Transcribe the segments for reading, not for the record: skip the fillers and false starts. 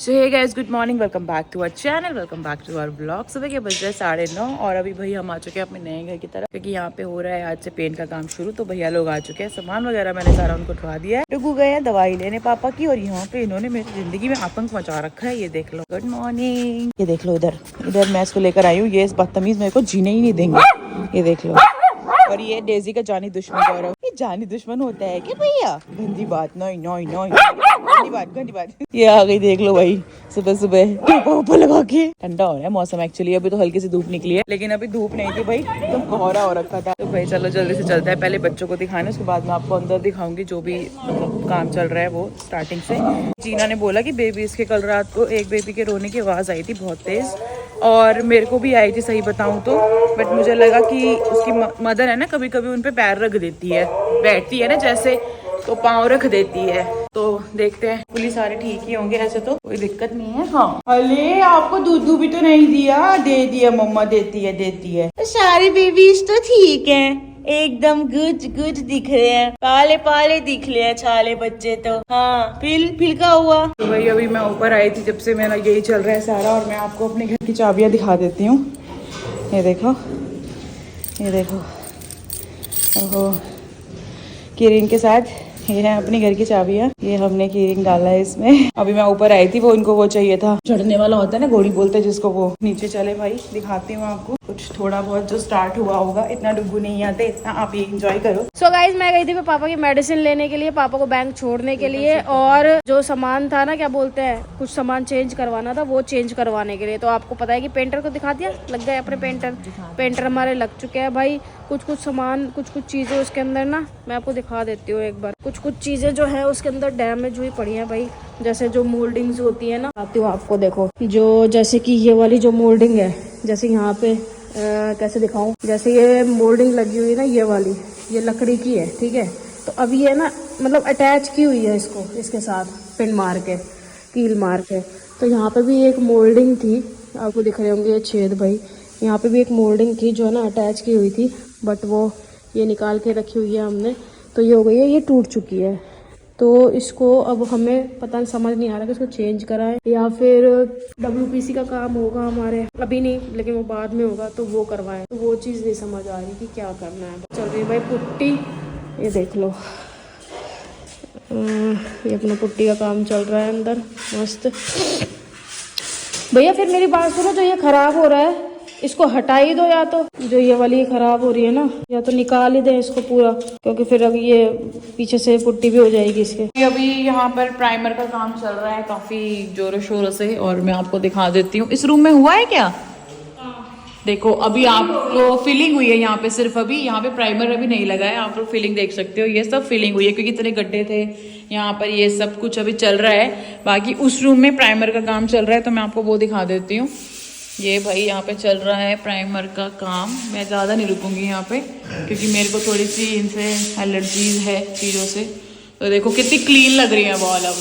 So hey guys, good morning, welcome back to our channel, welcome back to our blog. सुबह के बज रहे 9:30 और अभी भाई हम आ चुके हैं अपने नए घर की तरफ, क्योंकि यहाँ पे हो रहा है आज से पेंट का काम शुरू। तो भैया लोग आ चुके हैं, सामान वगैरह मैंने सारा उनको उठवा दिया है। डुगू गए हैं दवाई लेने पापा की, और यहाँ पे इन्होंने मेरी जिंदगी में आतंक मचा रखा है। ये देख लो, गुड मॉर्निंग। ये देख लो, इधर मैं इसको लेकर आई हूँ। ये इस बदतमीज मेरे को जीने ही नहीं देंगे। ये देख लो, और ये डेजी का जानी दुश्मन गौरव। ये जानी दुश्मन होता है क्या भैया? गंदी बात, नहीं नहीं नहीं, गंदी बात। ये आ गई, देख लो भाई, सुबह सुबह ऊपर लगा के। ठंडा हो रहा है मौसम एक्चुअली, अभी तो हल्की सी धूप निकली है, लेकिन अभी धूप नहीं थी भाई, तो कोहरा हो रखा था। तो भाई चलो जल्दी से चलता है, पहले बच्चों को दिखाना, उसके बाद मैं आपको अंदर दिखाऊंगी जो भी मतलब काम चल रहा है वो स्टार्टिंग से। जीना ने बोला कि बेबी इसके कल रात को एक बेबी के रोने की आवाज आई थी बहुत तेज, और मेरे को भी आई थी सही बताऊं तो, बट मुझे लगा कि उसकी मदर है ना, कभी कभी उन पे पैर रख देती है, बैठती है ना जैसे, तो पाँव रख देती है। तो देखते हैं, पुलिस सारे ठीक ही होंगे, ऐसे तो कोई दिक्कत नहीं है। हाँ, अरे आपको दूध भी तो नहीं दिया? दे दिया मम्मा, देती है। सारे बेबीज तो ठीक हैं, एकदम गुड दिख रहे हैं, पाले दिख रहे हैं छाले बच्चे तो। हाँ, फिल का हुआ। तो भाई अभी मैं ऊपर आई थी, जब से मेरा यही चल रहा है सारा, और मैं आपको अपने घर की चाबियां दिखा देती हूँ। ये देखो, ओहो, कीरिंग के साथ ये है अपनी घर की चाबियां। ये हमने कीरिंग डाला है इसमें। अभी मैं ऊपर आई थी, वो इनको वो चाहिए था, चढ़ने वाला होता है ना, घोड़ी बोलते हैं जिसको, वो। नीचे चले भाई, दिखाती हूँ आपको कुछ थोड़ा बहुत जो स्टार्ट हुआ होगा। इतना डुगू नहीं आते, इतना आप ये एंजॉय करो। सो गाइज, मैं गई थी पापा की मेडिसिन लेने के लिए, पापा को बैंक छोड़ने के लिए, और जो सामान था ना, क्या बोलते हैं, कुछ सामान चेंज करवाना था, वो चेंज करवाने के लिए। तो आपको पता है कि पेंटर को दिखा दिया, लग गए अपने पेंटर हमारे लग चुके हैं भाई। कुछ सामान, कुछ चीजें उसके अंदर ना, मैं आपको दिखा देती हूँ एक बार। कुछ चीजें जो है उसके अंदर डैमेज हुई पड़ी है भाई, जैसे जो मोल्डिंग्स होती है ना, आती हूँ आपको, देखो जो, जैसे कि ये वाली जो मोल्डिंग है, जैसे यहाँ पे कैसे दिखाऊं, जैसे ये मोल्डिंग लगी हुई है ना, ये वाली, ये लकड़ी की है, ठीक है। तो अब ये ना मतलब अटैच की हुई है इसको, इसके साथ पिन मार के, कील मार के। तो यहाँ पे भी एक मोल्डिंग थी, आपको दिख रहे होंगे ये छेद भाई, यहाँ पे भी एक मोल्डिंग थी जो है ना अटैच की हुई थी, बट वो ये निकाल के रखी हुई है हमने। तो ये हो गई है, ये टूट चुकी है। तो इसको अब हमें पता नहीं, समझ नहीं आ रहा कि इसको चेंज कराएं या फिर WPC का काम होगा हमारे, अभी नहीं, लेकिन वो बाद में होगा, तो वो करवाएं। तो वो चीज़ नहीं समझ आ रही कि क्या करना है। चल रही भाई पुट्टी, ये देख लो, ये अपना पुट्टी का काम चल रहा है अंदर, मस्त। भैया फिर मेरी बात सुनो, जो ये खराब हो रहा है इसको हटा ही दो, या तो जो ये वाली खराब हो रही है ना, या तो निकाल ही दे इसको पूरा, क्योंकि फिर अभी ये पीछे से पुट्टी भी हो जाएगी इसके। अभी यहाँ पर प्राइमर का काम चल रहा है काफी जोरों शोरों से, और मैं आपको दिखा देती हूँ। इस रूम में हुआ है क्या? देखो, अभी आपको फीलिंग हुई है यहाँ पे, सिर्फ अभी यहाँ पे प्राइमर अभी नहीं लगा है, आप लोग फीलिंग देख सकते हो। ये सब फीलिंग हुई है क्योंकि इतने गड्ढे थे यहाँ पर, ये सब कुछ अभी चल रहा है। बाकी उस रूम में प्राइमर का काम चल रहा है, तो मैं आपको वो दिखा देती हूँ। ये भाई यहाँ पे चल रहा है प्राइमर का काम। मैं ज़्यादा नहीं रुकूंगी यहाँ पे, क्योंकि मेरे को थोड़ी सी इनसे एलर्जीज है चीज़ों से। तो देखो कितनी क्लीन लग रही है बॉल, अब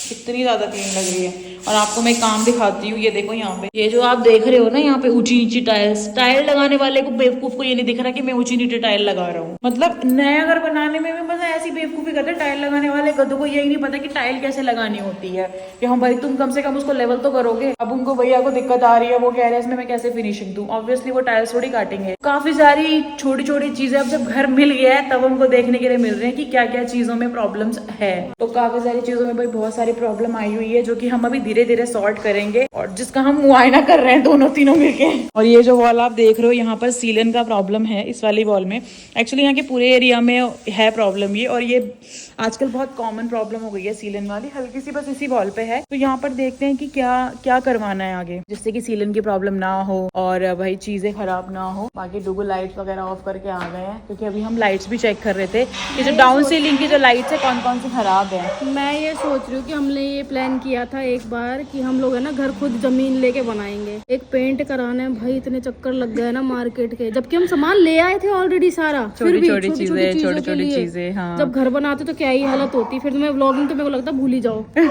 कितनी ज़्यादा क्लीन लग रही है। और आपको मैं काम दिखाती हूँ, ये देखो यहाँ पे, ये जो आप देख रहे हो ना, यहाँ पे ऊंची नीची टाइल्स, टाइल लगाने वाले को, बेवकूफ को ये नहीं दिख रहा कि मैं ऊंची नीची टाइल लगा रहा हूँ। मतलब नया घर बनाने में भी मतलब ऐसी बेवकूफी करते हैं टाइल लगाने वाले गधों को, यही नहीं पता कि टाइल कैसे लगानी होती है। कि हाँ भाई, तुम कम से कम उसको लेवल तो करोगे। अब उनको भैया को दिक्कत आ रही है, वो कह रहे हैं इसमें मैं कैसे फिनिशिंग दूं। ऑब्वियसली वो टाइल्स थोड़ी काटेंगे। काफी सारी छोटी छोटी चीजें, अब जब घर मिल गया है तब उनको देखने के लिए मिल रहे हैं कि क्या क्या चीजों में प्रॉब्लम्स है। तो काफी सारी चीजों में भाई बहुत सारी प्रॉब्लम आई हुई है, जो कि हम अभी धीरे धीरे सॉर्ट करेंगे, और जिसका हम मुआयना कर रहे हैं दोनों तीनों मिलके। और ये जो वॉल आप देख रहे हो, यहाँ पर सीलन का प्रॉब्लम है इस वाली वॉल में। एक्चुअली यहाँ के पूरे एरिया में है प्रॉब्लम ये, और ये आजकल बहुत कॉमन प्रॉब्लम हो गई है सीलन वाली, हल्की सी बस इसी वॉल पे है। तो यहाँ पर देखते हैं कि क्या करवाना है आगे, जिससे कि सीलन की प्रॉब्लम ना हो और भाई चीजें खराब ना हो। बाकी डुगो लाइट्स वगैरह ऑफ करके आ गए हैं, क्योंकि अभी हम लाइट्स भी चेक कर रहे थे कि जो डाउन सीलिंग की जो लाइट्स है कौन कौन सी खराब है। मैं ये सोच रही हूँ कि हमने ये प्लान किया था एक बार कि हम लोग है ना घर खुद जमीन लेके बनाएंगे। एक पेंट कराने में भाई इतने चक्कर लग गए ना मार्केट के, जबकि हम सामान ले आए थे ऑलरेडी सारा, छोटी छोटी चीजें। हाँ, जब घर बनाते तो क्या ही हालत होती। फिर तुम्हें व्लॉगिंग तो मेरे को लगता भूल ही जाओ, फिर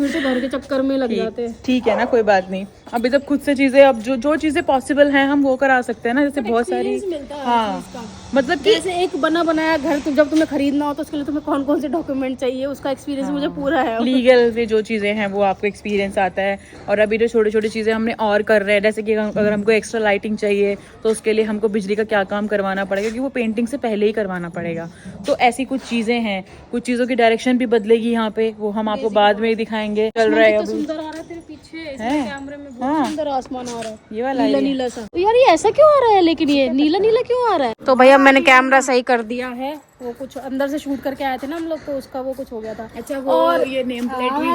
तो घर के चक्कर में लग जाते। ठीक है ना, कोई बात नहीं। अभी जब खुद से चीजें, अब जो चीजें पॉसिबल हैं हम वो करा सकते हैं ना, जैसे बहुत सारी। हाँ, मतलब कि जैसे एक बना बनाया घर, तो जब तुम्हें खरीदना हो तो उसके लिए तुम्हें कौन कौन से डॉक्यूमेंट चाहिए, उसका एक्सपीरियंस मुझे पूरा है। लीगल जो चीजें हैं वो आपको एक्सपीरियंस एक्सपीरियंस आता है। और अभी जो छोटी छोटी चीज़ें हमने और कर रहे हैं, जैसे कि अगर हमको एक्स्ट्रा लाइटिंग चाहिए तो उसके लिए हमको बिजली का क्या काम करवाना पड़ेगा, क्योंकि वो पेंटिंग से पहले ही करवाना पड़ेगा। तो ऐसी कुछ चीज़ें हैं, कुछ चीज़ों की डायरेक्शन भी बदलेगी यहाँ पे, वो हम आपको बाद में ही दिखाएंगे। चल रहा है अभी, सुंदर आ रहा है तेरे पीछे है? कैमरे में, बहुत सुंदर आसमान आ रहा है, ये वाला नीला नीला सा। यार ये ऐसा क्यों आ रहा है, लेकिन ये नीला नीला क्यों आ रहा है? तो भैया मैंने कैमरा सही कर दिया है, वो कुछ अंदर से शूट करके आए थे ना हम लोग, तो उसका वो कुछ हो गया था। अच्छा, वो और ये नेम प्लेट भी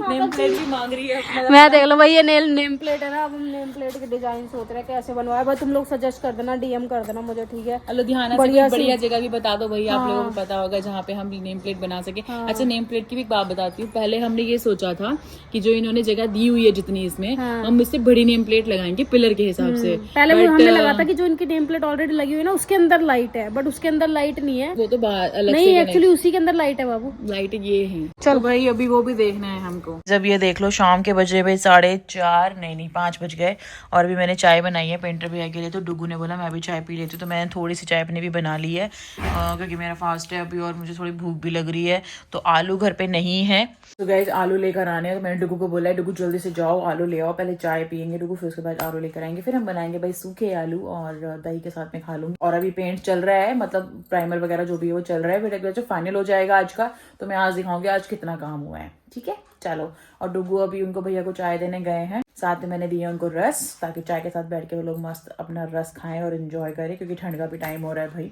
नेम प्लेट भी मांग रही है। मैं देख लो भाई, ये नेम प्लेट है ना, अब हम नेम प्लेट के डिजाइन सोच रहे हैं कैसे बनवाए। भाई तुम लोग सजेस्ट कर देना, डीएम कर देना मुझे, ठीक है? लुधियाना से बढ़िया जगह भी बता दो भैया, आप लोगों को पता होगा जहाँ पे हम नेम प्लेट बना सके। अच्छा, नेम प्लेट की भी एक बात बताती हूँ। पहले हमने ये सोचा था कि जो इन्होंने जगह दी हुई है जितनी इसमें, हम इससे बड़ी नेम प्लेट लगाएंगे पिलर के हिसाब से। पहले वो हमने लगा था कि जो इनकी नेम प्लेट ऑलरेडी लगी हुई है ना, उसके अंदर लाइट है, बट उसके अंदर लाइट नहीं है, वो तो बाहर अलग नहीं, एक्चुअली उसी के अंदर लाइट है बाबू, लाइट ये है। चल भाई, अभी वो भी देखना है हमको। जब ये देख लो शाम के बजे भाई 4:30, नहीं 5 बज गए, और अभी मैंने चाय बनाई है पेंटर भैया के लिए। तो डुगू ने बोला मैं भी चाय पी लेती हूँ, तो मैंने थोड़ी सी चाय अपनी भी बना ली है, क्योंकि मेरा फास्ट है अभी और मुझे थोड़ी भूख भी लग रही है। तो आलू घर पे नहीं है, तो गाइस आलू लेकर आने हैं। तो मैंने डुगू को बोला है, डुगू जल्दी से जाओ आलू ले आओ, पहले चाय पियेंगे डुगू, फिर उसके बाद आलू लेकर आएंगे, फिर हम बनाएंगे भाई सूखे आलू और दही के साथ में खा लूंगी। और अभी पेंट चल रहा है, मतलब प्राइमर वगैरह जो भी है वो चल रहा है, फिर एक बार जब फाइनल हो जाएगा आज का, तो मैं आज दिखाऊंगी आज कितना काम हुआ है, ठीक है? चलो। और डुगू अभी उनको भैया को चाय देने गए हैं, साथ में मैंने दिया उनको रस, ताकि चाय के साथ बैठ के वो लोग मस्त अपना रस खाएं और एंजॉय करें, क्योंकि ठंड का भी टाइम हो रहा है भाई,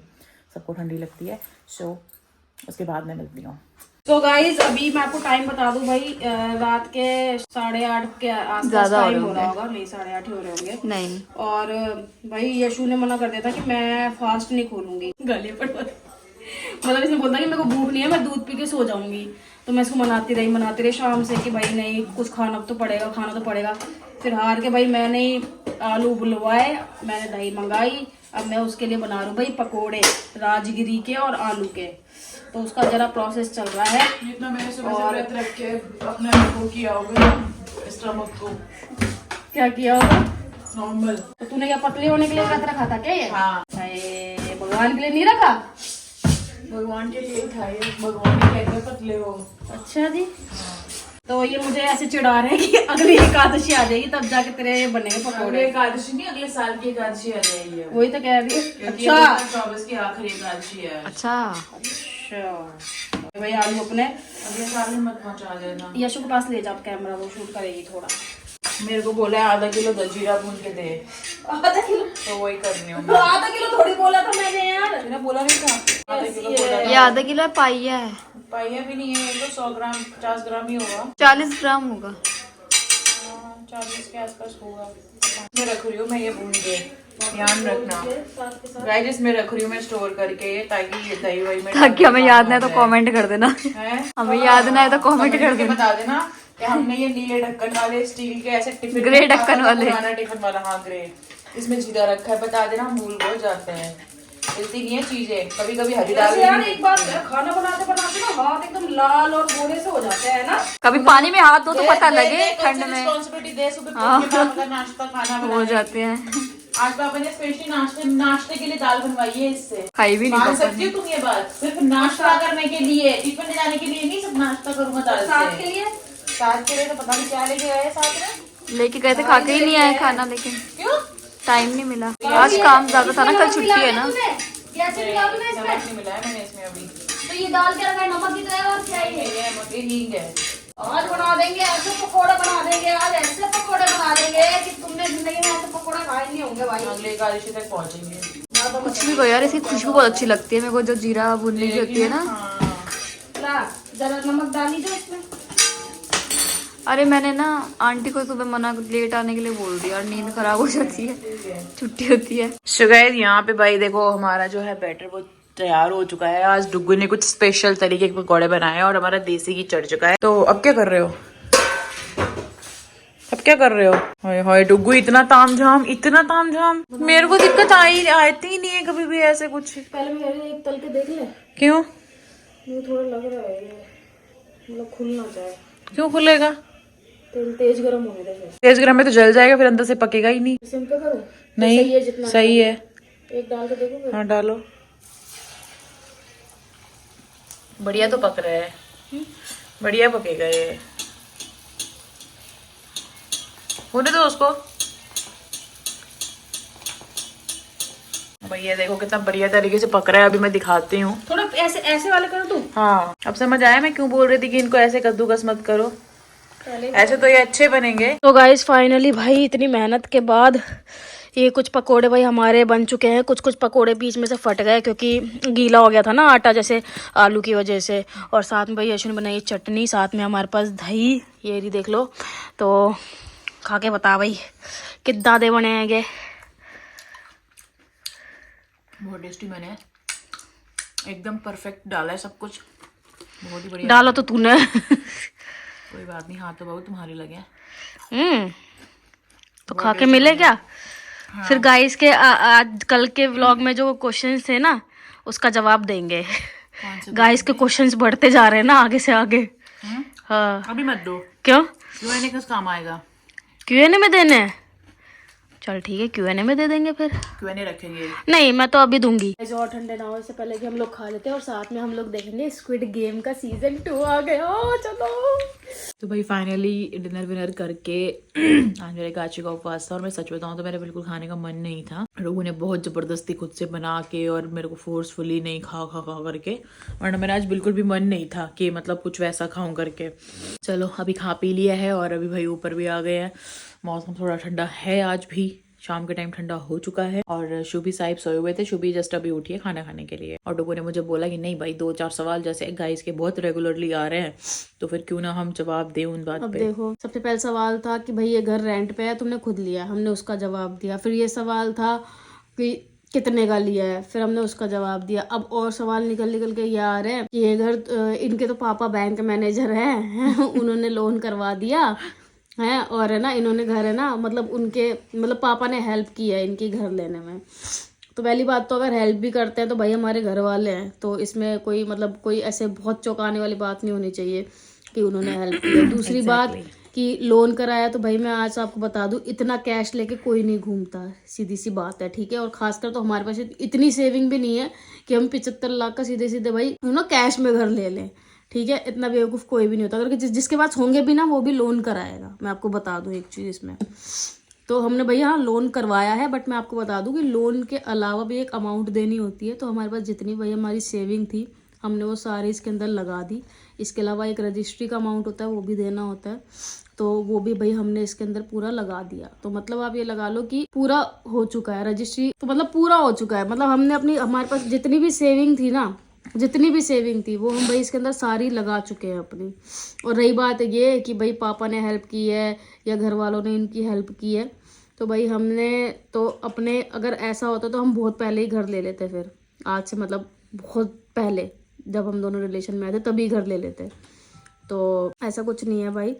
सबको ठंडी लगती है। सो उसके बाद मैं मिलती हूँ। तो गाइज अभी मैं आपको टाइम बता दूं भाई, रात के 8:30 के आसपास टाइम हो रहा होगा, नहीं 8:30 हो रहे होंगे, नहीं। और भाई यशु ने मना कर दिया था कि मैं फास्ट नहीं खोलूंगी, गले पर मतलब इसने बोलता कि मेरे को भूख नहीं है, मैं दूध पी के सो जाऊंगी। तो मैं इसको मनाती रही शाम से कि भाई नहीं, कुछ खाना तो पड़ेगा, खाना तो पड़ेगा। फिर हार के भाई मैंने आलू बुलवाए, मैंने दही मंगाई, अब मैं उसके लिए बना रही हूँ भाई पकोड़े राजगिरी के और आलू के। तो उसका जरा प्रोसेस चल रहा है। जितना मैंने सुबह से व्रत रख के अपना वो किया होगा स्टमक को, क्या किया होगा? नॉर्मल। तो तूने क्या पतले होने के लिए व्रत रखा था क्या ये? हाँ। भगवान के लिए नहीं रखा? भगवान के लिए खाए, भगवान के लिए पतले हो। अच्छा जी। तो ये मुझे ऐसे चिढ़ा रहे हैं कि अगली एकादशी आ जाएगी तब जाके तेरे बनेंगे पकौड़े। एकादशी नहीं, अगले साल की एकादशी आ जाएगी। वही तो कह रही है। अच्छा, 24 की आखिरी एकादशी है। अच्छा भाई आलू अपने अगले साल में मत पहुंचा देना। यशु के पास ले जा कैमरा, वो शूट करेगी थोड़ा। मेरे को बोला है आधा किलो जीरा भून के दे। आधा किलो? तो वही करनी हूँ। आधा किलो थोड़ी बोला था मैंने यार, मैंने बोला नहीं था आधा किलो बोला। ये आधा किलो है, पाइया है, पाइया भी नहीं है, तो 100 ग्राम 50 ग्राम ही होगा, 40 ग्राम होगा, 40 के आसपास होगा। मैं रख रही हूँ, मैं ये भून के, ध्यान रखना गाइस, इसमें रख रही हूँ मैं स्टोर करके, ताकि ये दही वही में, ताकि हमें याद ना है तो कमेंट कर देना, हमें याद ना है तो कमेंट कर देना, बता देना कि हमने ये नीले ढक्कन वाले स्टील के ऐसे टिफिन, ग्रे ढक्कन वाले, पुराना टिफिन वाला, हाँ ग्रे, इसमें जीरा रखा है, बता देना, हम भूल बहुत जाते हैं, ऐसी नहीं है चीजें, कभी कभी हरी दाल। यार एक बात है, खाना बनाते बनाते ना हाथ एकदम लाल और गोरे से हो जाते हैं ना, कभी पानी में हाथ दो तो पता लगे ठंड में रिस्पॉन्सिबिलिटी दे, सुबह नाश्ता खाना हो जाते हैं। आज पापा ने स्पेशली नाश्ते के लिए दाल बनवाई है, इससे खाई भी नहीं मान सकती हो तुम ये बात, सिर्फ नाश्ता करने के लिए, टिफिन ले जाने के लिए नहीं, सब नाश्ता करूंगा दाल से। साथ के लिए तो पता नहीं क्या लेके गए साथ में, लेके गए थे, खा के ही नहीं आए खाना, लेकिन क्यों टाइम नहीं मिला, आज काम ज्यादा था ना, कल छुट्टी है ना। नहीं मिला है मैंने इसमें अभी। तो ये दाल क्या रखा है, नमक की तरह और क्या है? हींग है। आज बना देंगे ऐसे पकोड़े, बना देंगे आज ऐसे पकोड़े बना देंगे कि तुमने जिंदगी में ऐसे पकोड़े खाए नहीं होंगे भाई। अगले एकादशी तक पहुंचेंगे। कुछ भी कहो यार, इसकी खुशबू बहुत अच्छी लगती है मेरे को, जो जीरा भूनने की होती है ना। जरा नमक डाल लीजिए इसमें। अरे मैंने ना आंटी को सुबह मना लेट आने के लिए बोल दिया, और नींद खराब हो जाती है, छुट्टी होती है। सो गाइस यहाँ पे भाई देखो हमारा जो है बैटर वो तैयार हो चुका है। आज डुग्गू ने कुछ स्पेशल तरीके के पकौड़े बनाए और हमारा देसी घी चढ़ चुका है। तो अब क्या कर रहे हो, अब क्या कर रहे हो? हाय हाय डुग्गू, इतना तामझाम, इतना तामझाम, मेरे को दिक्कत आती ही नहीं है कभी भी ऐसे कुछ। पहले मेरे एक तल के देख ले। क्यों? मुझे थोड़ा लग रहा है ये मतलब खुलना चाहिए। क्यों खुलेगा? तेल तेज गरम होने दे। तेज गरम में तो जल जाएगा, फिर अंदर से पकेगा ही नहीं। सिम पे करूं? नहीं सही है, जितना सही है। एक डाल के देखो। हाँ डालो, बढ़िया तो पक रहा है, बढ़िया पकेगा ये। होने दो उसको। भैया देखो कितना बढ़िया तरीके से पक रहा है। अभी मैं दिखाती हूँ। थोड़ा ऐसे ऐसे वाले करो तुम। हाँ अब समझ आया मैं क्यों बोल रही थी कि इनको ऐसे कद्दूकस मत करो, ऐसे तो ये अच्छे बनेंगे। तो गाइस फाइनली भाई इतनी मेहनत के बाद ये कुछ पकोड़े भाई हमारे बन चुके हैं। कुछ कुछ पकोड़े बीच में से फट गए क्योंकि गीला हो गया था ना आटा, जैसे आलू की वजह से। और साथ में भाई यशु ने बनाई चटनी, साथ में हमारे पास दही, ये रही देख लो। तो खा के बता भाई कितना दे बने हैं। बहुत टेस्टी बने हैं, एकदम परफेक्ट डाला है सब कुछ, बहुत ही बढ़िया। डाला तो तूने। कोई बात नहीं, हाथ तो बहुत तुम्हारे लगे। तो खा के मिले क्या? हाँ। फिर गाइस के आज कल के व्लॉग में जो क्वेश्चंस थे ना उसका जवाब देंगे। गाइस के क्वेश्चंस बढ़ते जा रहे हैं ना आगे से आगे। हाँ अभी मत दो। क्यों? Q&A किस काम आएगा? Q&A में देने हैं? चल ठीक है Q&A में दे देंगे फिर। Q&A रखेंगे। नहीं मैं तो अभी दूंगी। और ठंडे ना हो इससे पहले कि हम लोग खा लेते हैं, और साथ में हम लोग देखेंगे स्क्विड गेम का सीजन 2 आ गया। चलो तो भाई फाइनली डिनर विनर करके आज मेरे काची का उपवास था, और मैं सच बताऊं तो मेरा बिल्कुल खाने का मन नहीं था। लोगों ने बहुत जबरदस्ती खुद से बना के और मेरे को फोर्सफुली नहीं खा करके, वरना मेरा आज बिल्कुल भी मन नहीं था कि मतलब कुछ वैसा खाऊं करके। चलो अभी खा पी लिया है और अभी भाई ऊपर भी आ गए हैं। मौसम थोड़ा ठंडा है आज भी, शाम के टाइम ठंडा हो चुका है। और शुभी साहिब सोए हुए थे, शुभी जस्ट अभी उठी है खाना खाने के लिए। और डोगो ने मुझे बोला कि नहीं भाई 2-4 सवाल जैसे गाइस के बहुत रेगुलरली आ रहे हैं तो फिर क्यों ना हम जवाब दें उन बात पे। अब देखो सबसे पहला सवाल था कि भाई ये घर रेंट पे है, तुमने खुद लिया, हमने उसका जवाब दिया। फिर ये सवाल था कि कितने का लिया है, फिर हमने उसका जवाब दिया। अब और सवाल निकल के ये आ रहे हैं कि ये घर इनके तो पापा बैंक मैनेजर है उन्होंने लोन करवा दिया है, और है ना इन्होंने घर है ना मतलब उनके मतलब पापा ने हेल्प की है इनकी घर लेने में। तो पहली बात तो अगर हेल्प भी करते हैं तो भाई हमारे घर वाले हैं, तो इसमें कोई मतलब कोई ऐसे बहुत चौंकाने वाली बात नहीं होनी चाहिए कि उन्होंने हेल्प की है। दूसरी बात कि लोन कराया, तो भाई मैं आज आपको बता दूं इतना कैश लेके कोई नहीं घूमता, सीधी सी बात है, ठीक है। और खासकर तो हमारे पास इतनी सेविंग भी नहीं है कि हम 75 लाख का सीधे सीधे भाई कैश में घर ले लें, ठीक है। इतना बेवकूफ़ कोई भी नहीं होता। अगर जिसके पास होंगे भी ना वो भी लोन कराएगा। मैं आपको बता दूं एक चीज़ इसमें, तो हमने भैया हाँ लोन करवाया है, बट मैं आपको बता दूं कि लोन के अलावा भी एक अमाउंट देनी होती है। तो हमारे पास जितनी भाई हमारी सेविंग थी हमने वो सारी इसके अंदर लगा दी। इसके अलावा एक रजिस्ट्री का अमाउंट होता है वो भी देना होता है, तो वो भी भाई हमने इसके अंदर पूरा लगा दिया। तो मतलब आप ये लगा लो कि पूरा हो चुका है रजिस्ट्री, तो मतलब पूरा हो चुका है। मतलब हमने अपनी हमारे पास जितनी भी सेविंग थी वो हम भाई इसके अंदर सारी लगा चुके हैं अपनी। और रही बात ये कि भाई पापा ने हेल्प की है या घर वालों ने इनकी हेल्प की है, तो भाई हमने तो अपने अगर ऐसा होता तो हम बहुत पहले ही घर ले लेते। फिर आज से मतलब बहुत पहले जब हम दोनों रिलेशन में आए थे तभी घर ले लेते। तो ऐसा कुछ नहीं है भाई,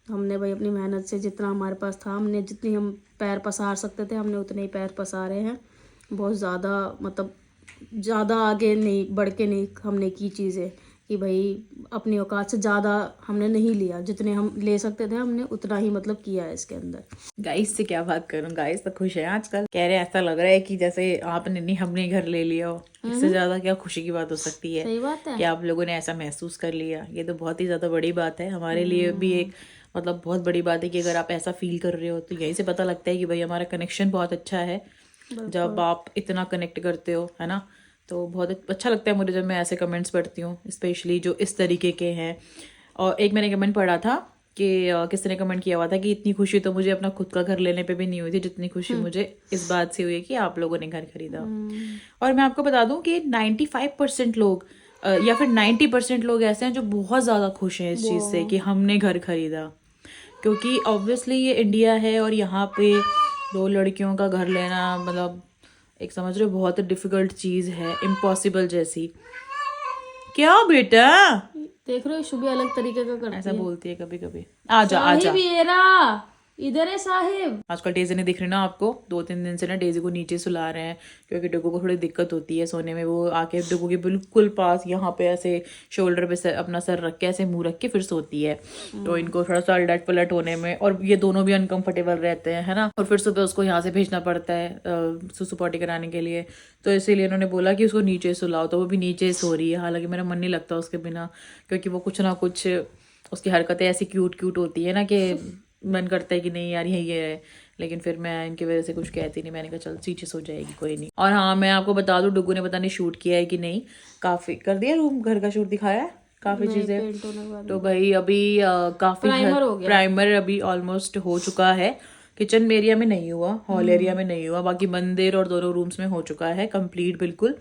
हमने भाई अपनी मेहनत से जितना हमारे पास था, हमने जितनी हम पैर पसार सकते थे हमने उतने ही पैर पसारे हैं। बहुत ज़्यादा मतलब ज़्यादा आगे नहीं बढ़ के नहीं हमने की चीज़ें कि भाई अपनी औकात से ज़्यादा हमने नहीं लिया, जितने हम ले सकते थे हमने उतना ही मतलब किया है इसके अंदर। गाइस से क्या बात करूं, गाइस तो खुश है आजकल, कह रहे हैं ऐसा लग रहा है कि जैसे आपने नहीं हमने घर ले लिया हो। इससे ज्यादा क्या खुशी की बात हो सकती है। सही बात है कि आप लोगों ने ऐसा महसूस कर लिया, ये तो बहुत ही ज्यादा बड़ी बात है हमारे लिए भी। एक मतलब बहुत बड़ी बात है कि अगर आप ऐसा फील कर रहे हो तो यहीं से पता लगता है कि भाई हमारा कनेक्शन बहुत अच्छा है। जब आप इतना कनेक्ट करते हो है ना, तो बहुत अच्छा लगता है मुझे जब मैं ऐसे कमेंट्स पढ़ती हूँ, स्पेशली जो इस तरीके के हैं। और एक मैंने कमेंट पढ़ा था कि किसी ने कमेंट किया हुआ था कि इतनी खुशी तो मुझे अपना खुद का घर लेने पे भी नहीं हुई थी जितनी खुशी मुझे इस बात से हुई है कि आप लोगों ने घर खरीदा। और मैं आपको बता दूं कि 95% लोग या फिर 90% लोग ऐसे हैं जो बहुत ज़्यादा खुश हैं इस चीज़ से कि हमने घर खरीदा। क्योंकि ऑब्वियसली ये इंडिया है और यहाँ पे 2 लड़कियों का घर लेना मतलब एक समझ रहे हो बहुत डिफिकल्ट चीज़ है, इम्पॉसिबल जैसी। क्या बेटा देख रहे हो शुभी अलग तरीके का करती है, ऐसा बोलती है कभी कभी। आजा आजा इधर है साहिब। आजकल डेजी नहीं दिख रही ना आपको, 2-3 दिन से ना डेजी को नीचे सुला रहे हैं क्योंकि डुगू को थोड़ी दिक्कत होती है सोने में। वो आके डुगू के बिल्कुल पास यहाँ पे ऐसे शोल्डर पे अपना सर रख के ऐसे मुंह रख के फिर सोती है। तो इनको थोड़ा सा उलट पलट होने में, और ये दोनों भी अनकंफर्टेबल रहते हैं है ना। और फिर सुबह उसको यहाँ से भेजना पड़ता है सुसु पॉटी कराने के लिए, तो इसीलिए उन्होंने बोला कि उसको नीचे सुलाओ। तो वो भी नीचे सो रही है, हालांकि मेरा मन नहीं लगता उसके बिना, क्योंकि वो कुछ ना कुछ उसकी हरकतें ऐसी क्यूट होती है ना कि मन करता है कि नहीं यार यही है, लेकिन फिर मैं इनकी वजह से कुछ कहती नहीं। मैंने कहा चल चीज़ें हो जाएगी, कोई नहीं। और हाँ, मैं आपको बता दूँ, डुगू ने पता नहीं शूट किया है कि नहीं, काफ़ी कर दिया रूम घर का शूट दिखाया है, काफ़ी चीज़ें। तो भाई अभी काफ़ी प्राइमर अभी ऑलमोस्ट हो चुका है। किचन एरिया में नहीं हुआ, हॉल एरिया में नहीं हुआ, बाकी मंदिर और दोनों रूम्स में हो चुका है कंप्लीट बिल्कुल।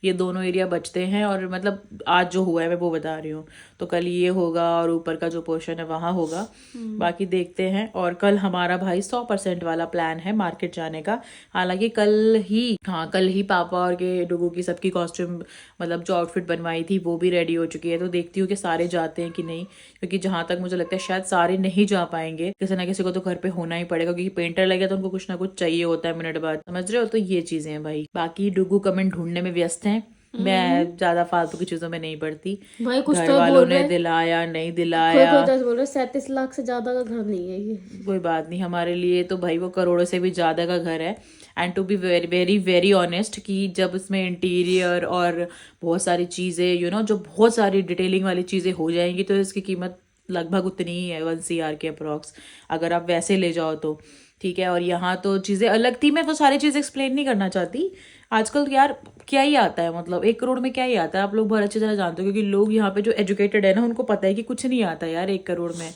ये दोनों एरिया बचते हैं, और मतलब आज जो हुआ है मैं वो बता रही हूँ। तो कल ये होगा और ऊपर का जो पोर्शन है वहाँ होगा, बाकी देखते हैं। और कल हमारा भाई 100% वाला प्लान है मार्केट जाने का। हालांकि कल ही पापा और के डुगू की सबकी कॉस्ट्यूम, मतलब जो आउटफिट बनवाई थी वो भी रेडी हो चुकी है। तो देखती हूँ कि सारे जाते हैं कि नहीं, क्योंकि जहाँ तक मुझे लगता है शायद सारे नहीं जा पाएंगे, किसी ना किसी को तो घर पे होना ही पड़ेगा, क्योंकि पेंटर लगे तो उनको कुछ ना कुछ चाहिए होता है मिनट बाद, समझ रहे हो। तो ये चीजें हैं भाई। बाकी डुगू कमेंट ढूंढने में व्यस्त है, मैं ज्यादा फालतू की चीजों में नहीं पड़ती। भाई कुछ घर तो वालों ने दिलाया नहीं दिलाया, कोई बोल रहे 37 लाख से ज्यादा का घर नहीं है ये। कोई बात नहीं, हमारे लिए तो भाई वो करोड़ों से भी ज्यादा का घर है। And to be very very very honest, कि जब उसमें इंटीरियर और बहुत सारी चीजें जो बहुत सारी डिटेलिंग वाली चीजें हो जाएंगी, तो इसकी कीमत लगभग उतनी ही है, 1 CR के अप्रॉक्स, अगर आप वैसे ले जाओ तो। ठीक है, और यहाँ तो चीज़ें अलग थी। मैं वो सारी चीज़ें एक्सप्लेन नहीं करना चाहती। आजकल यार क्या ही आता है, मतलब 1 करोड़ में क्या ही आता है, आप लोग बहुत अच्छी तरह जानते हो, क्योंकि लोग यहाँ पे जो एजुकेटेड है ना, उनको पता है कि कुछ नहीं आता यार 1 करोड़ में।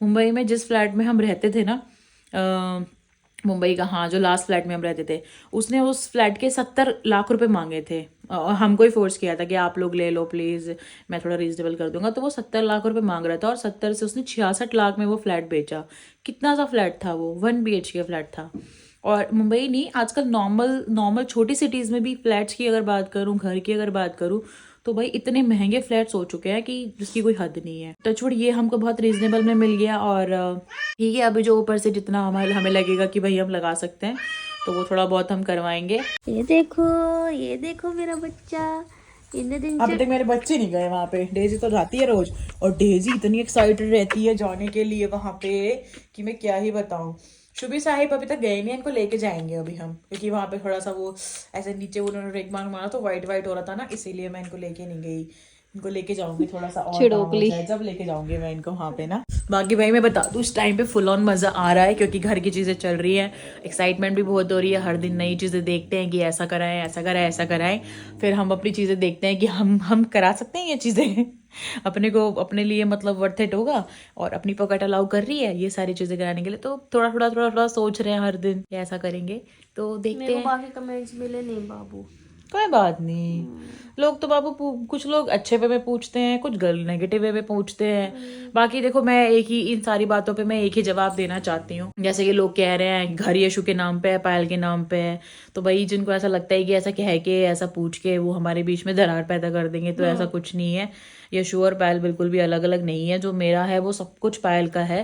मुंबई में जिस फ्लैट में हम रहते थे ना, मुंबई का, हाँ, जो लास्ट फ्लैट में हम रहते थे, उसने उस फ्लैट के 70 लाख रुपए मांगे थे, और हमको ही फोर्स किया था कि आप लोग ले लो प्लीज, मैं थोड़ा रीजनेबल कर दूंगा। तो वो 70 लाख रुपए मांग रहा था, और 70 से उसने 66 लाख में वो फ्लैट बेचा। कितना सा फ्लैट था वो, 1 BHK फ्लैट था। और मुंबई नहीं, आजकल नॉर्मल छोटी सिटीज में भी फ्लैट्स की अगर बात करूँ, घर की अगर बात करूँ, तो भाई इतने महंगे फ्लैट्स हो चुके हैं कि जिसकी कोई हद नहीं है। तो छोड़, ये हमको बहुत रीजनेबल में मिल गया। और ठीक है, अभी जो ऊपर से जितना हमें लगेगा कि भाई हम लगा सकते हैं, तो वो थोड़ा बहुत हम करवाएंगे। ये देखो मेरा बच्चा, इतने दिन अभी तक मेरे बच्चे नहीं गए वहाँ पे। डेजी तो जाती है रोज, और डेजी इतनी एक्साइटेड रहती है जाने के लिए वहाँ पे कि मैं क्या ही बताऊँ। शुभी साहिब अभी तक गए नहीं, इनको लेके जाएंगे अभी हम, क्योंकि वहाँ पे थोड़ा सा वो ऐसे नीचे उन्होंने रेक मारा तो वाइट हो रहा था ना, इसीलिए मैं इनको लेके नहीं गई। इनको लेके जाऊंगी थोड़ा सा और काम हो जाए, जब लेके जाऊंगी मैं इनको वहाँ पे ना। बाकी भाई मैं बता दूँ, इस टाइम पे फुल ऑन मजा आ रहा है, क्योंकि घर की चीजें चल रही है, एक्साइटमेंट भी बहुत हो रही है। हर दिन नई चीजें देखते हैं कि ऐसा कराएं, ऐसा कराएं, ऐसा कराएं। फिर हम अपनी चीजें देखते हैं कि हम करा सकते हैं ये चीजें अपने को, अपने लिए मतलब वर्थ इट होगा, और अपनी पॉकेट अलाउ कर रही है ये सारी चीजें कराने के लिए। तो थोड़ा सोच रहे हैं हर दिन ऐसा करेंगे, तो देखते हैं। बाकी कमेंट्स मिले नहीं बाबू, कोई बात नहीं। लोग तो बाबू कुछ लोग अच्छे वे में पूछते हैं, कुछ गर्ल नेगेटिव वे में पूछते हैं। बाकी देखो, मैं इन सारी बातों पे मैं एक ही जवाब देना चाहती हूँ। जैसे कि लोग कह रहे हैं घर यशु के नाम पे है, पायल के नाम पे है, तो भाई जिनको ऐसा लगता है कि ऐसा कह के, ऐसा पूछ के वो हमारे बीच में दरार पैदा कर देंगे, तो ऐसा कुछ नहीं है। यशु और पायल बिल्कुल भी अलग अलग नहीं है। जो मेरा है वो सब कुछ पायल का है,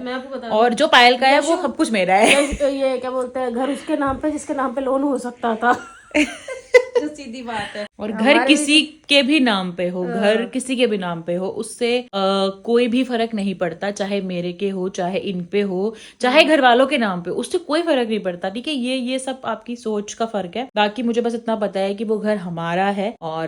और जो पायल का है वो सब कुछ मेरा है। ये क्या बोलते हैं, घर उसके नाम पे जिसके नाम पे लोन हो सकता था जो सीधी बात है। और घर किसी के भी नाम पे हो, घर किसी के भी नाम पे हो, उससे कोई भी फर्क नहीं पड़ता, चाहे मेरे के हो, चाहे इन पे हो, चाहे घर वालों के नाम पे, उससे कोई फर्क नहीं पड़ता। ठीक है, ये सब आपकी सोच का फर्क है। बाकी मुझे बस इतना पता है कि वो घर हमारा है, और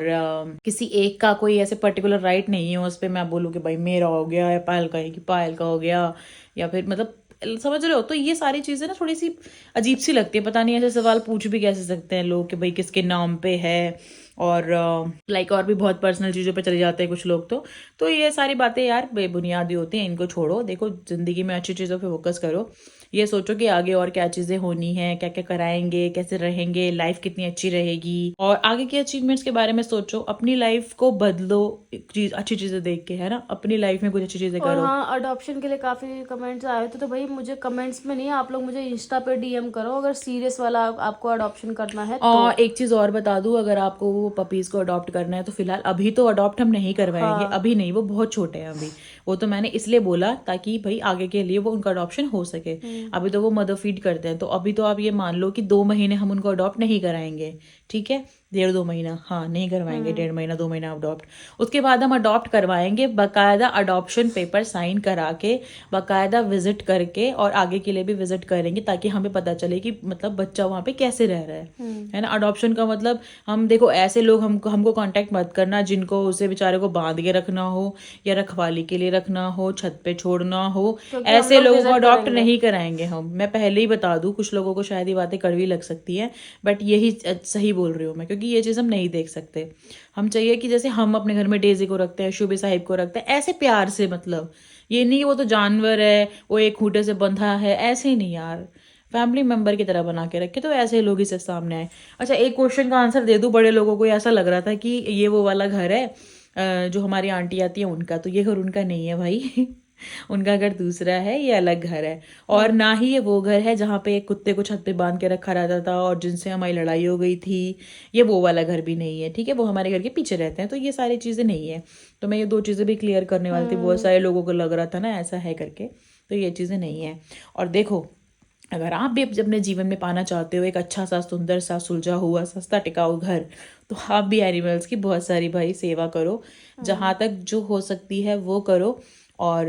किसी एक का कोई ऐसे पर्टिकुलर राइट नहीं है उस पर मैं बोलूँ कि भाई मेरा हो गया, या पायल का है कि पायल का हो गया, या फिर मतलब समझ रहे हो। तो ये सारी चीजें ना थोड़ी सी अजीब सी लगती है, पता नहीं ऐसे सवाल पूछ भी कैसे सकते हैं लोग कि भाई किसके नाम पे है, और लाइक और भी बहुत पर्सनल चीज़ों पे चले जाते हैं कुछ लोग। तो ये सारी बातें यार बेबुनियादी होती हैं, इनको छोड़ो। देखो, जिंदगी में अच्छी चीज़ों पे फोकस करो, ये सोचो कि आगे और क्या चीज़ें होनी है, क्या क्या कराएंगे, कैसे रहेंगे, लाइफ कितनी अच्छी रहेगी, और आगे के अचीवमेंट्स के बारे में सोचो। अपनी लाइफ को बदलो, अच्छी चीज़ें देख के, है ना, अपनी लाइफ में कुछ अच्छी चीज़ें करो। हाँ, अडॉप्शन के लिए काफी कमेंट्स आए थे, तो भाई मुझे कमेंट्स में नहीं, आप लोग मुझे इंस्टा पे DM करो अगर सीरियस वाला आपको अडॉप्शन करना है तो। और एक चीज और बता दूं, अगर आपको वो पपीज को अडॉप्ट करना है तो फिलहाल अभी तो अडॉप्ट हम नहीं करवाएंगे। हाँ। अभी नहीं, वो बहुत छोटे हैं अभी। वो तो मैंने इसलिए बोला ताकि भाई आगे के लिए वो उनका अडॉप्शन हो सके। अभी तो वो मदर फीड करते हैं, तो अभी तो आप ये मान लो कि 2 महीने हम उनको अडॉप्ट नहीं कराएंगे। ठीक है, 1.5-2 महीना, हाँ नहीं करवाएंगे, 1.5 महीना 2 महीना अडॉप्ट। उसके बाद हम अडॉप्ट करवाएंगे, बाकायदा अडॉप्शन पेपर साइन करा के, बाकायदा विजिट करके, और आगे के लिए भी विजिट करेंगे, ताकि हमें पता चले कि मतलब बच्चा वहाँ पे कैसे रह रहा है ना। अडॉप्शन का मतलब, हम देखो ऐसे लोग हमको कांटेक्ट मत करना जिनको उसे बेचारे को बांध के रखना हो या रखवाली के लिए रखना हो, छत पे छोड़ना हो, ऐसे लोगों को अडॉप्ट नहीं कराएंगे हम। मैं पहले ही बता दूं, कुछ लोगों को शायद ये बातें कड़वी लग सकती है, बट यही सही बोल रही हूँ मैं, क्योंकि ये चीज़ हम नहीं देख सकते। हम चाहिए कि जैसे हम अपने घर में डेजी को रखते हैं, शुभी साहिब को रखते हैं, ऐसे प्यार से, मतलब ये नहीं वो तो जानवर है, वो एक खूंटे से बंधा है, ऐसे ही नहीं यार, फैमिली मेंबर की तरह बना के रखे, तो ऐसे लोग ही सिर्फ सामने आए। अच्छा, एक क्वेश्चन का आंसर दे दूं, बड़े लोगों को ऐसा लग रहा था कि ये वो वाला घर है जो हमारी आंटी आती है उनका, तो ये घर उनका नहीं है भाई उनका घर दूसरा है, ये अलग घर है। और ना ही ये वो घर है जहाँ पे एक कुत्ते को छत पे बांध के रखा रहता था और जिनसे हमारी लड़ाई हो गई थी, ये वो वाला घर भी नहीं है, ठीक है। वो हमारे घर के पीछे रहते हैं, तो ये सारी चीज़ें नहीं है। तो मैं ये 2 चीज़ें भी क्लियर करने वाली थी, बहुत सारे लोगों को लग रहा था ना ऐसा है करके, तो ये चीज़ें नहीं है। और देखो, अगर आप भी अपने जीवन में पाना चाहते हो एक अच्छा सा, सुंदर सा, सुलझा हुआ, सस्ता टिकाऊ घर, तो आप भी एनिमल्स की बहुत सारी भाई सेवा करो, जहाँ तक जो हो सकती है वो करो, और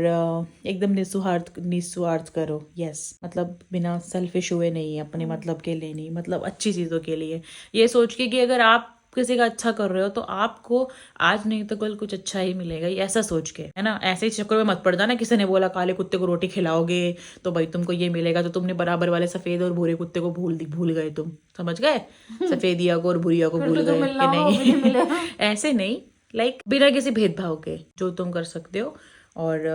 एकदम निस्वार्थ करो। यस, मतलब बिना सेल्फिश हुए नहीं, अपने मतलब के लिए नहीं, मतलब अच्छी चीज़ों के लिए, ये सोच के कि अगर आप किसी का अच्छा कर रहे हो तो आपको आज नहीं तो कल कुछ अच्छा ही मिलेगा, ये ऐसा सोच के, है ना। ऐसे ही चक्कर में मत पड़ जाना, किसी ने बोला काले कुत्ते को रोटी खिलाओगे तो भाई तुमको ये मिलेगा, तो तुमने बराबर वाले सफेद और भूरे कुत्ते को भूल गए, तुम समझ गए, सफेदिया को और भूरिया को भूल गए कि नहीं ऐसे नहीं, लाइक बिना किसी भेदभाव के जो तुम कर सकते हो। और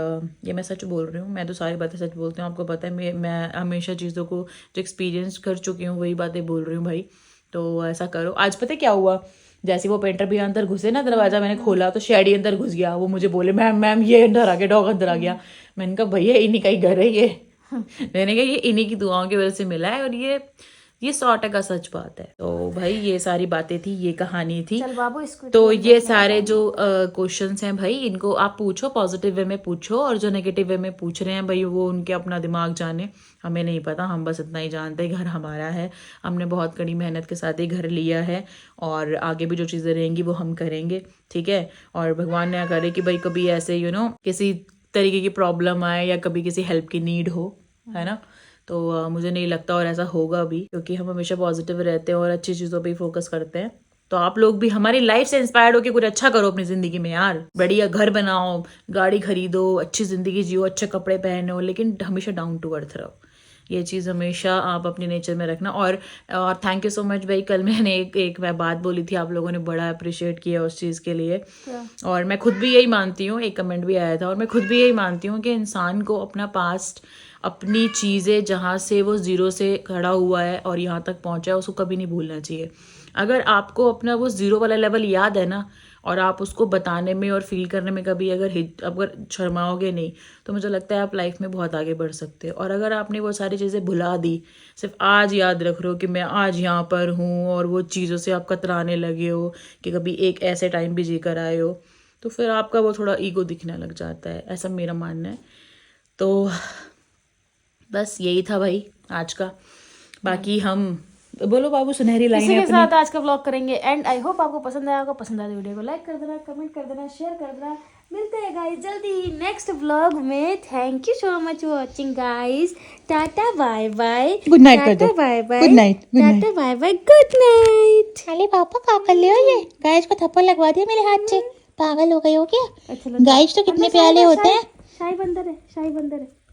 ये मैं सच बोल रही हूँ, मैं तो सारी बातें सच बोलती हूँ, आपको पता है मैं हमेशा चीज़ों को जो एक्सपीरियंस कर चुकी हूँ वही बातें बोल रही हूँ भाई। तो ऐसा करो। आज पता है क्या हुआ, जैसे वो पेंटर भी अंदर घुसे ना, दरवाजा मैंने खोला तो शेडी अंदर घुस गया। वो मुझे बोले मैम ये अंदर आ गया, डॉग अंदर आ गया। मैंने कहा भैया इन्हीं का ही घर है ये मैंने कहा ये इन्हीं की दुआओं की वजह से मिला है, और ये 100% सच बात है। तो भाई ये सारी बातें थी, ये कहानी थी। चल बाबू, इसको तो ये सारे जो क्वेश्चंस हैं भाई, इनको आप पूछो, पॉजिटिव वे में पूछो, और जो नेगेटिव वे में पूछ रहे हैं भाई वो उनके अपना दिमाग जाने, हमें नहीं पता। हम बस इतना ही जानते हैं घर हमारा है, हमने बहुत कड़ी मेहनत के साथ ही घर लिया है, और आगे भी जो चीज़ें रहेंगी वो हम करेंगे, ठीक है। और भगवान ने करे कि भाई कभी ऐसे किसी तरीके की प्रॉब्लम आए या कभी किसी हेल्प की नीड हो, है ना। तो मुझे नहीं लगता और ऐसा होगा भी, क्योंकि हम हमेशा पॉजिटिव रहते हैं और अच्छी चीज़ों पे ही फोकस करते हैं। तो आप लोग भी हमारी लाइफ से इंस्पायर्ड होकर कुछ अच्छा करो अपनी ज़िंदगी में यार। बढ़िया घर बनाओ, गाड़ी खरीदो, अच्छी ज़िंदगी जियो, अच्छे कपड़े पहनो, लेकिन हमेशा डाउन टू अर्थ रहो। ये चीज़ हमेशा आप अपने नेचर में रखना। और थैंक यू सो मच भाई, कल मैंने एक मैं बात बोली थी, आप लोगों ने बड़ा अप्रिशिएट किया उस चीज़ के लिए। और मैं खुद भी यही मानती हूँ, एक कमेंट भी आया था, और मैं खुद भी यही मानती हूँ कि इंसान को अपना पास्ट, अपनी चीज़ें जहाँ से वो ज़ीरो से खड़ा हुआ है और यहाँ तक पहुँचा है, उसको कभी नहीं भूलना चाहिए। अगर आपको अपना वो ज़ीरो वाला लेवल याद है ना, और आप उसको बताने में और फील करने में कभी अगर शर्माओगे नहीं, तो मुझे लगता है आप लाइफ में बहुत आगे बढ़ सकते हो। और अगर आपने वो सारी चीज़ें भुला दी, सिर्फ आज याद रख रहे हो कि मैं आज यहाँ पर हूँ, और वो चीज़ों से आप कतराने लगे हो कि कभी एक ऐसे टाइम भी जी कर आए हो, तो फिर आपका वो थोड़ा ईगो दिखने लग जाता है, ऐसा मेरा मानना है। तो बस यही था भाई आज का। बाकी हम बोलो बाबू सुनहरी लाइन इसी के साथ आज का व्लॉग करेंगे एंड। आई होप आपको पसंद आया होगा। पसंद आया तो वीडियो को लाइक कर देना, कमेंट कर देना, शेयर कर देना। मिलते हैं गाइस जल्दी ही नेक्स्ट व्लॉग में। Thank you so much watching guys. Ta-ta bye bye, good night कर दो, bye bye, good night, ta-ta bye bye, good night. अरे पापा क्या कर ले हो, ये गाइस को थप्पड़ लगवा दिया मेरे हाथ से, पागल हो गए हो क्या। गाइस तो कितने प्यारे होते हैं। शाही बंदर है, शाही बंदर है।